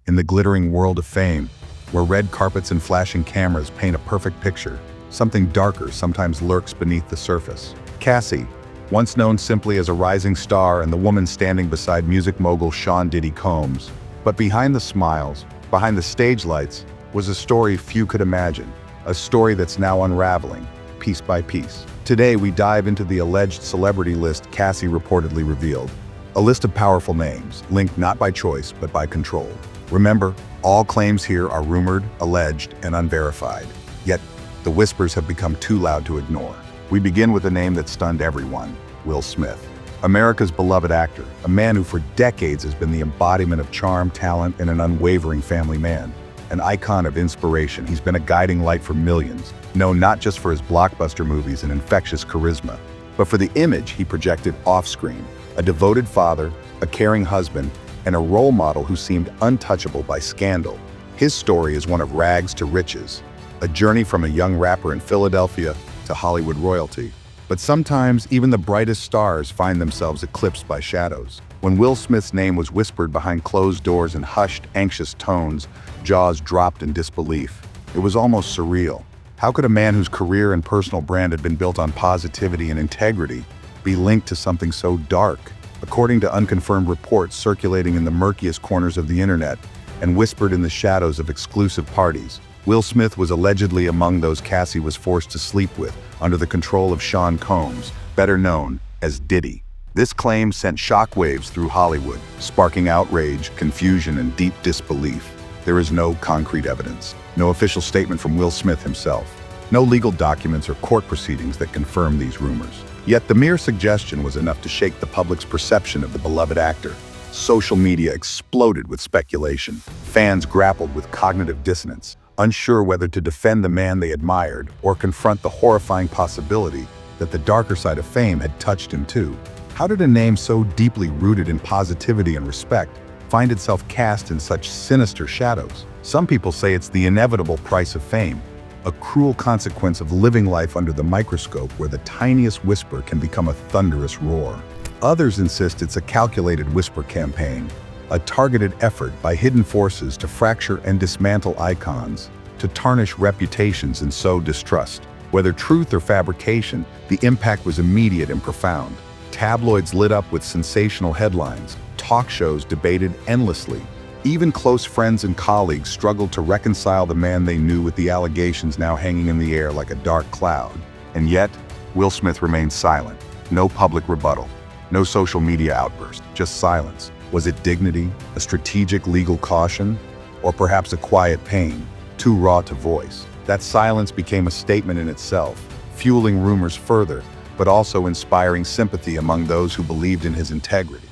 In the glittering world of fame, where red carpets and flashing cameras paint a perfect picture, something darker sometimes lurks beneath the surface. Cassie, once known simply as a rising star and the woman standing beside music mogul Sean Diddy Combs. But behind the smiles, behind the stage lights, was a story few could imagine. A story that's now unraveling, piece by piece. Today we dive into the alleged celebrity list Cassie reportedly revealed. A list of powerful names, linked not by choice but by control. Remember, all claims here are rumored, alleged, and unverified. Yet, the whispers have become too loud to ignore. We begin with a name that stunned everyone: Will Smith. America's beloved actor, a man who for decades has been the embodiment of charm, talent, and an unwavering family man. An icon of inspiration, he's been a guiding light for millions, known not just for his blockbuster movies and infectious charisma, but for the image he projected off-screen. A devoted father, a caring husband, and a role model who seemed untouchable by scandal. His story is one of rags to riches, a journey from a young rapper in Philadelphia to Hollywood royalty. But sometimes even the brightest stars find themselves eclipsed by shadows. When Will Smith's name was whispered behind closed doors in hushed, anxious tones, jaws dropped in disbelief. It was almost surreal. How could a man whose career and personal brand had been built on positivity and integrity be linked to something so dark? According to unconfirmed reports circulating in the murkiest corners of the internet and whispered in the shadows of exclusive parties, Will Smith was allegedly among those Cassie was forced to sleep with under the control of Sean Combs, better known as Diddy. This claim sent shockwaves through Hollywood, sparking outrage, confusion, and deep disbelief. There is no concrete evidence, no official statement from Will Smith himself, no legal documents or court proceedings that confirm these rumors. Yet the mere suggestion was enough to shake the public's perception of the beloved actor. Social media exploded with speculation. Fans grappled with cognitive dissonance, unsure whether to defend the man they admired or confront the horrifying possibility that the darker side of fame had touched him too. How did a name so deeply rooted in positivity and respect find itself cast in such sinister shadows? Some people say it's the inevitable price of fame, a cruel consequence of living life under the microscope where the tiniest whisper can become a thunderous roar. Others insist it's a calculated whisper campaign, a targeted effort by hidden forces to fracture and dismantle icons, to tarnish reputations and sow distrust. Whether truth or fabrication, the impact was immediate and profound. Tabloids lit up with sensational headlines, talk shows debated endlessly. Even close friends and colleagues struggled to reconcile the man they knew with the allegations now hanging in the air like a dark cloud. And yet, Will Smith remained silent. No public rebuttal, no social media outburst, just silence. Was it dignity, a strategic legal caution, or perhaps a quiet pain, too raw to voice? That silence became a statement in itself, fueling rumors further, but also inspiring sympathy among those who believed in his integrity.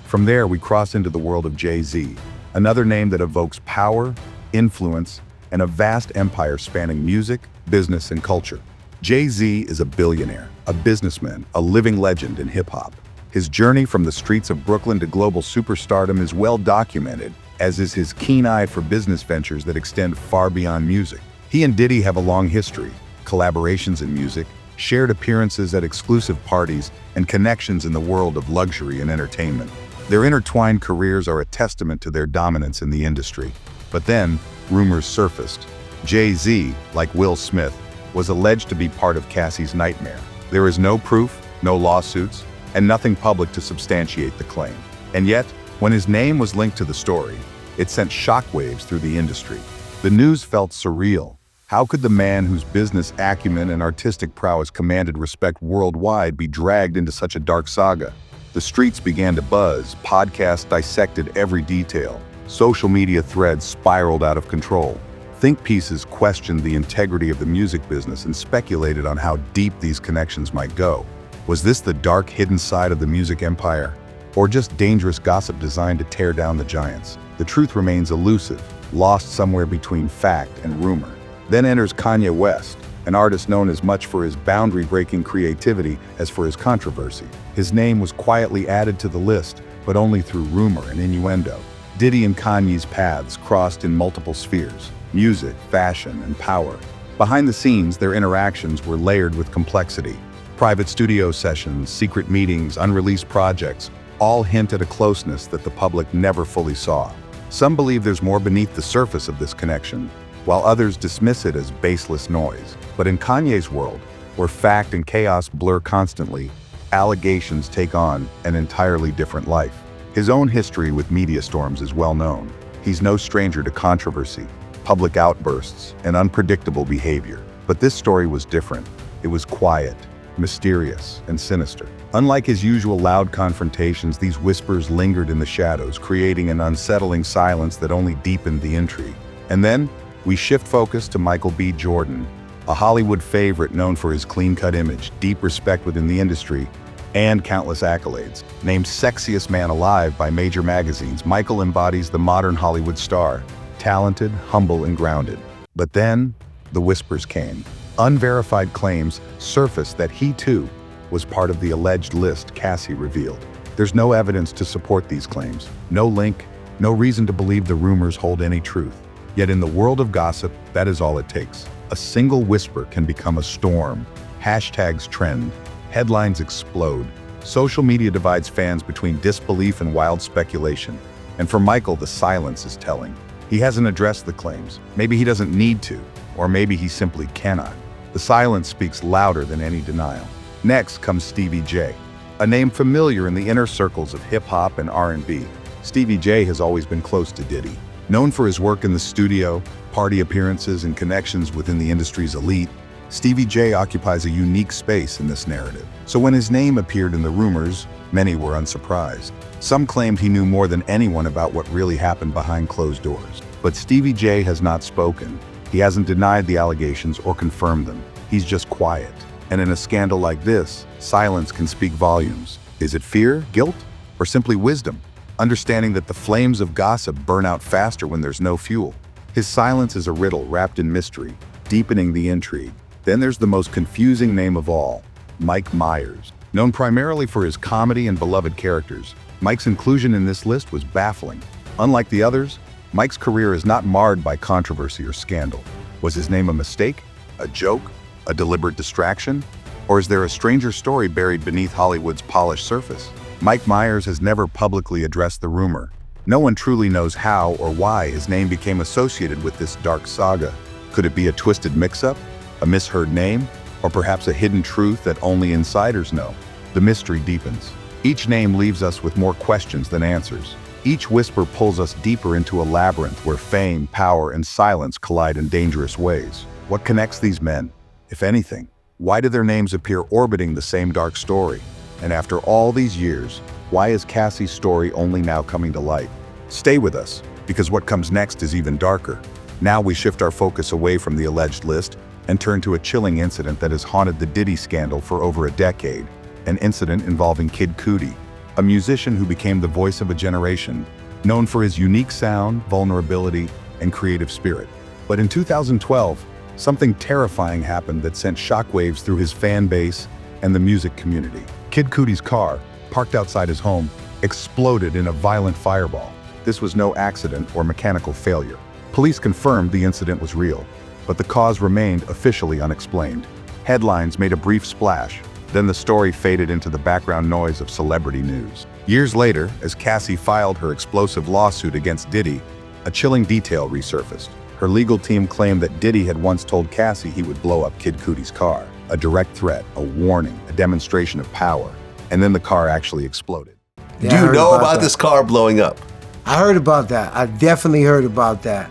From there, we cross into the world of Jay-Z, another name that evokes power, influence, and a vast empire spanning music, business, and culture. Jay-Z is a billionaire, a businessman, a living legend in hip-hop. His journey from the streets of Brooklyn to global superstardom is well documented, as is his keen eye for business ventures that extend far beyond music. He and Diddy have a long history, collaborations in music, shared appearances at exclusive parties, and connections in the world of luxury and entertainment. Their intertwined careers are a testament to their dominance in the industry. But then, rumors surfaced. Jay-Z, like Will Smith, was alleged to be part of Cassie's nightmare. There is no proof, no lawsuits, and nothing public to substantiate the claim. And yet, when his name was linked to the story, it sent shockwaves through the industry. The news felt surreal. How could the man whose business acumen and artistic prowess commanded respect worldwide be dragged into such a dark saga? The streets began to buzz, podcasts dissected every detail, social media threads spiraled out of control. Think pieces questioned the integrity of the music business and speculated on how deep these connections might go. Was this the dark, hidden side of the music empire? Or just dangerous gossip designed to tear down the giants? The truth remains elusive, lost somewhere between fact and rumor. Then enters Kanye West, an artist known as much for his boundary-breaking creativity as for his controversy. His name was quietly added to the list, but only through rumor and innuendo. Diddy and Kanye's paths crossed in multiple spheres: music, fashion, and power. Behind the scenes, their interactions were layered with complexity. Private studio sessions, secret meetings, unreleased projects, all hint at a closeness that the public never fully saw. Some believe there's more beneath the surface of this connection, while others dismiss it as baseless noise. But in Kanye's world, where fact and chaos blur constantly, allegations take on an entirely different life. His own history with media storms is well known. He's no stranger to controversy, public outbursts, and unpredictable behavior. But this story was different. It was quiet, mysterious, and sinister. Unlike his usual loud confrontations, these whispers lingered in the shadows, creating an unsettling silence that only deepened the intrigue. And then, we shift focus to Michael B. Jordan, a Hollywood favorite known for his clean-cut image, deep respect within the industry, and countless accolades. Named sexiest man alive by major magazines, Michael embodies the modern Hollywood star, talented, humble, and grounded. But then, the whispers came. Unverified claims surfaced that he, too, was part of the alleged list Cassie revealed. There's no evidence to support these claims, no link, no reason to believe the rumors hold any truth. Yet in the world of gossip, that is all it takes. A single whisper can become a storm. Hashtags trend, headlines explode. Social media divides fans between disbelief and wild speculation. And for Michael, the silence is telling. He hasn't addressed the claims. Maybe he doesn't need to, or maybe he simply cannot. The silence speaks louder than any denial. Next comes Stevie J, a name familiar in the inner circles of hip-hop and R&B. Stevie J has always been close to Diddy. Known for his work in the studio, party appearances, and connections within the industry's elite, Stevie J occupies a unique space in this narrative. So when his name appeared in the rumors, many were unsurprised. Some claimed he knew more than anyone about what really happened behind closed doors. But Stevie J has not spoken. He hasn't denied the allegations or confirmed them. He's just quiet. And in a scandal like this, silence can speak volumes. Is it fear, guilt, or simply wisdom? Understanding that the flames of gossip burn out faster when there's no fuel. His silence is a riddle wrapped in mystery, deepening the intrigue. Then there's the most confusing name of all, Mike Myers. Known primarily for his comedy and beloved characters, Mike's inclusion in this list was baffling. Unlike the others, Mike's career is not marred by controversy or scandal. Was his name a mistake? A joke? A deliberate distraction? Or is there a stranger story buried beneath Hollywood's polished surface? Mike Myers has never publicly addressed the rumor. No one truly knows how or why his name became associated with this dark saga. Could it be a twisted mix-up? A misheard name? Or perhaps a hidden truth that only insiders know? The mystery deepens. Each name leaves us with more questions than answers. Each whisper pulls us deeper into a labyrinth where fame, power, and silence collide in dangerous ways. What connects these men, if anything? Why do their names appear orbiting the same dark story? And after all these years, why is Cassie's story only now coming to light? Stay with us, because what comes next is even darker. Now we shift our focus away from the alleged list and turn to a chilling incident that has haunted the Diddy scandal for over a decade. An incident involving Kid Cudi, a musician who became the voice of a generation, known for his unique sound, vulnerability, and creative spirit. But in 2012, something terrifying happened that sent shockwaves through his fan base and the music community. Kid Cudi's car, parked outside his home, exploded in a violent fireball. This was no accident or mechanical failure. Police confirmed the incident was real, but the cause remained officially unexplained. Headlines made a brief splash, then the story faded into the background noise of celebrity news. Years later, as Cassie filed her explosive lawsuit against Diddy, a chilling detail resurfaced. Her legal team claimed that Diddy had once told Cassie he would blow up Kid Cudi's car. A direct threat, a warning, a demonstration of power. And then the car actually exploded. Yeah, do you know about this car blowing up? I heard about that. I definitely heard about that.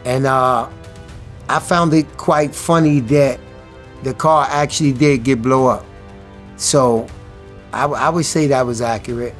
And I found it quite funny that the car actually did get blow up. So I would say that was accurate.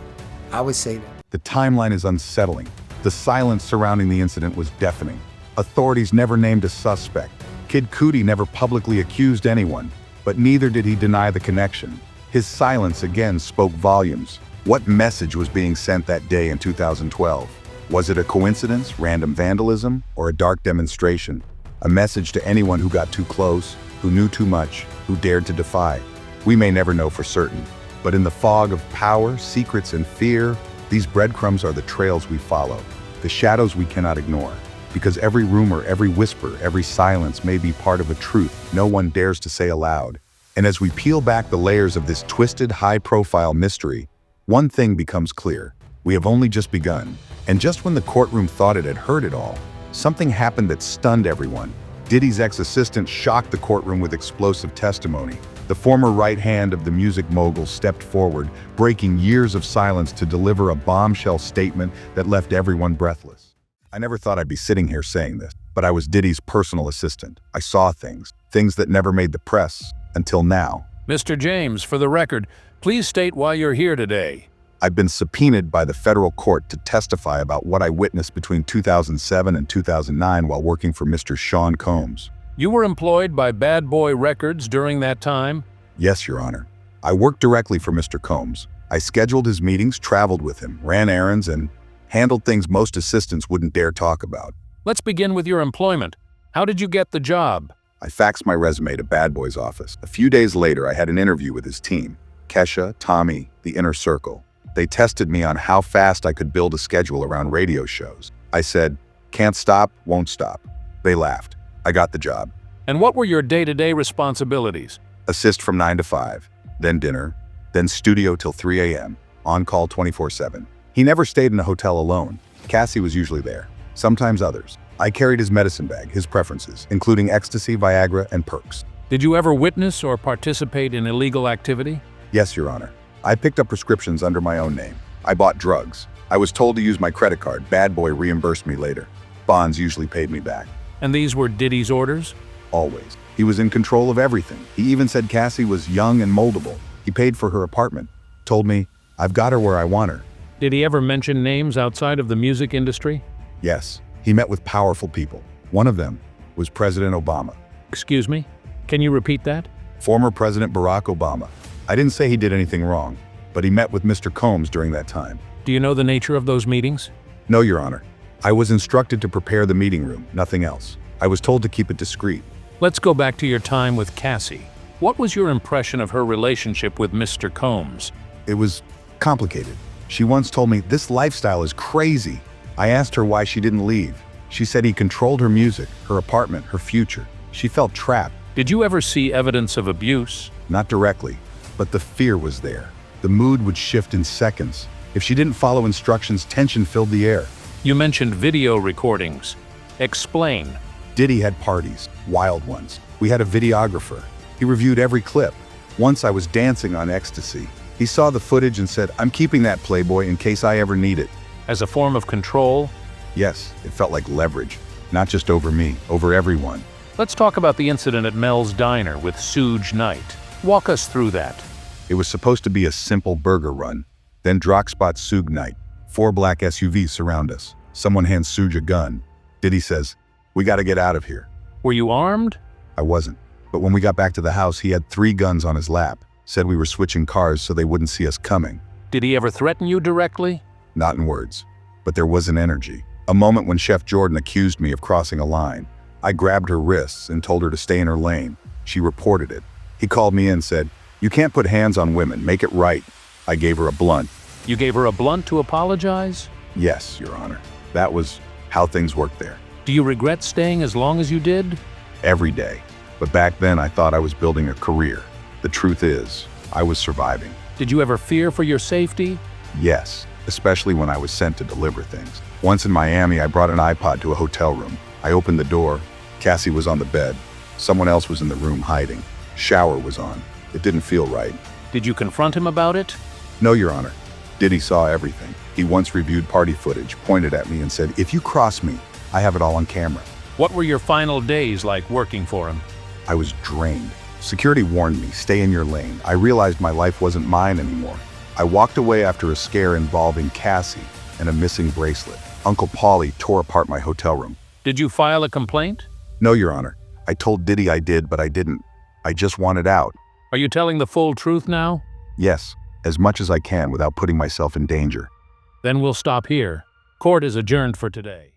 I would say that. The timeline is unsettling. The silence surrounding the incident was deafening. Authorities never named a suspect. Kid Cudi never publicly accused anyone, but neither did he deny the connection. His silence again spoke volumes. What message was being sent that day in 2012? Was it a coincidence, random vandalism, or a dark demonstration? A message to anyone who got too close, who knew too much, who dared to defy. We may never know for certain, but in the fog of power, secrets, and fear, these breadcrumbs are the trails we follow, the shadows we cannot ignore. Because every rumor, every whisper, every silence may be part of a truth no one dares to say aloud. And as we peel back the layers of this twisted, high-profile mystery, one thing becomes clear. We have only just begun. And just when the courtroom thought it had heard it all, something happened that stunned everyone. Diddy's ex-assistant shocked the courtroom with explosive testimony. The former right hand of the music mogul stepped forward, breaking years of silence to deliver a bombshell statement that left everyone breathless. I never thought I'd be sitting here saying this, but I was Diddy's personal assistant. I saw things that never made the press, until now. Mr. James, for the record, please state why you're here today. I've been subpoenaed by the federal court to testify about what I witnessed between 2007 and 2009 while working for Mr. Sean Combs. You were employed by Bad Boy Records during that time? Yes, Your Honor. I worked directly for Mr. Combs. I scheduled his meetings, traveled with him, ran errands, and handled things most assistants wouldn't dare talk about. Let's begin with your employment. How did you get the job? I faxed my resume to Bad Boy's office. A few days later, I had an interview with his team. Kesha, Tommy, the inner circle. They tested me on how fast I could build a schedule around radio shows. I said, "Can't stop, won't stop." They laughed. I got the job. And what were your day-to-day responsibilities? Assist from 9 to 5, then dinner, then studio till 3 a.m., on call 24/7. He never stayed in a hotel alone. Cassie was usually there, sometimes others. I carried his medicine bag, his preferences, including ecstasy, Viagra, and perks. Did you ever witness or participate in illegal activity? Yes, Your Honor. I picked up prescriptions under my own name. I bought drugs. I was told to use my credit card. Bad Boy reimbursed me later. Bonds usually paid me back. And these were Diddy's orders? Always. He was in control of everything. He even said Cassie was young and moldable. He paid for her apartment. Told me, "I've got her where I want her." Did he ever mention names outside of the music industry? Yes. He met with powerful people. One of them was President Obama. Excuse me? Can you repeat that? Former President Barack Obama. I didn't say he did anything wrong, but he met with Mr. Combs during that time. Do you know the nature of those meetings? No, Your Honor. I was instructed to prepare the meeting room, nothing else. I was told to keep it discreet. Let's go back to your time with Cassie. What was your impression of her relationship with Mr. Combs? It was complicated. She once told me, "This lifestyle is crazy." I asked her why she didn't leave. She said he controlled her music, her apartment, her future. She felt trapped. Did you ever see evidence of abuse? Not directly, but the fear was there. The mood would shift in seconds. If she didn't follow instructions, tension filled the air. You mentioned video recordings. Explain. Diddy had parties, wild ones. We had a videographer. He reviewed every clip. Once I was dancing on ecstasy. He saw the footage and said, "I'm keeping that, Playboy, in case I ever need it." As a form of control? Yes, it felt like leverage. Not just over me, over everyone. Let's talk about the incident at Mel's Diner with Suge Knight. Walk us through that. It was supposed to be a simple burger run. Then Drock spots Suge Knight. 4 black SUVs surround us. Someone hands Suge a gun. Diddy says, "We gotta get out of here." Were you armed? I wasn't. But when we got back to the house, he had 3 guns on his lap. Said we were switching cars so they wouldn't see us coming. Did he ever threaten you directly? Not in words, but there was an energy. A moment when Chef Jordan accused me of crossing a line. I grabbed her wrists and told her to stay in her lane. She reported it. He called me in and said, "You can't put hands on women, make it right." I gave her a blunt. You gave her a blunt to apologize? Yes, Your Honor. That was how things worked there. Do you regret staying as long as you did? Every day. But back then I thought I was building a career. The truth is, I was surviving. Did you ever fear for your safety? Yes, especially when I was sent to deliver things. Once in Miami, I brought an iPod to a hotel room. I opened the door. Cassie was on the bed. Someone else was in the room hiding. Shower was on. It didn't feel right. Did you confront him about it? No, Your Honor. Diddy saw everything. He once reviewed party footage, pointed at me and said, "If you cross me, I have it all on camera." What were your final days like working for him? I was drained. Security warned me, "Stay in your lane." I realized my life wasn't mine anymore. I walked away after a scare involving Cassie and a missing bracelet. Uncle Paulie tore apart my hotel room. Did you file a complaint? No, Your Honor. I told Diddy I did, but I didn't. I just wanted out. Are you telling the full truth now? Yes, as much as I can without putting myself in danger. Then we'll stop here. Court is adjourned for today.